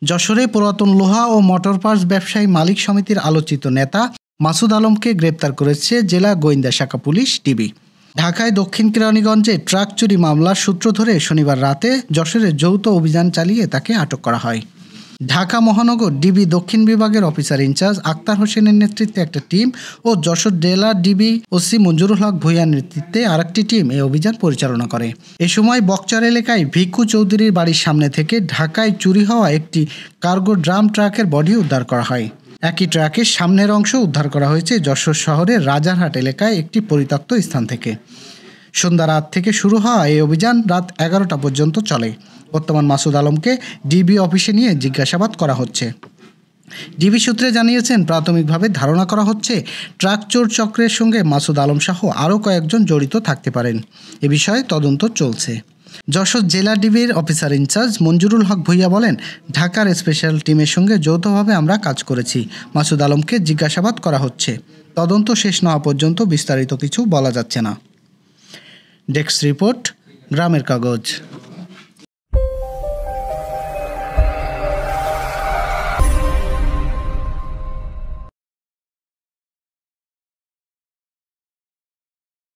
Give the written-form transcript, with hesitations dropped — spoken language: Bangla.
যশোরে পুরাতন লোহা ও মোটর পার্টস ব্যবসায়ী মালিক সমিতির আলোচিত নেতা মাসুদ আলমকে গ্রেপ্তার করেছে জেলা গোয়েন্দা শাখা পুলিশ ডিবি। ঢাকায় দক্ষিণ কেরানীগঞ্জে ট্রাক চুরি মামলার সূত্র ধরে শনিবার রাতে যশোরে যৌথ অভিযান চালিয়ে তাকে আটক করা হয়। ঢাকা মহানগর ডিবি দক্ষিণ বিভাগের অফিসার ইনচার্জ আক্তার হোসেনের নেতৃত্বে একটা টিম ও যশোর জেলা ডিবি ওসি মঞ্জুরুল হক ভূঁইয়ার নেতৃত্বে আরেকটি টিম এই অভিযান পরিচালনা করে। এ সময় বকচার এলাকায় ভিক্ষু চৌধুরীর বাড়ির সামনে থেকে ঢাকায় চুরি হওয়া একটি কার্গো ড্রাম ট্রাকের বডি উদ্ধার করা হয়। একই ট্রাকের সামনের অংশ উদ্ধার করা হয়েছে যশোর শহরের রাজারহাট এলাকায় একটি পরিত্যক্ত স্থান থেকে। সন্ধ্যা রাত থেকে শুরু হওয়া এই অভিযান রাত 11টা পর্যন্ত চলে। বর্তমান মাসুদ আলমকে ডিবি অফিসে নিয়ে জিজ্ঞাসাবাদ করা হচ্ছে। ডিবি সূত্রে জানিয়েছেন, প্রাথমিকভাবে ধারণা করা হচ্ছে ট্রাক চোর চক্রের সঙ্গে মাসুদ আলম সহ আরও কয়েকজন জড়িত থাকতে পারেন। এ বিষয়ে তদন্ত চলছে। যশোর জেলা ডিবির অফিসার ইনচার্জ মঞ্জুরুল হক ভূঁইয়া বলেন, ঢাকার স্পেশাল টিমের সঙ্গে যৌথভাবে আমরা কাজ করেছি। মাসুদ আলমকে জিজ্ঞাসাবাদ করা হচ্ছে। তদন্ত শেষ না হওয়া পর্যন্ত বিস্তারিত কিছু বলা যাচ্ছে না। ডেস্ক রিপোর্ট, গ্রামের কাগজ।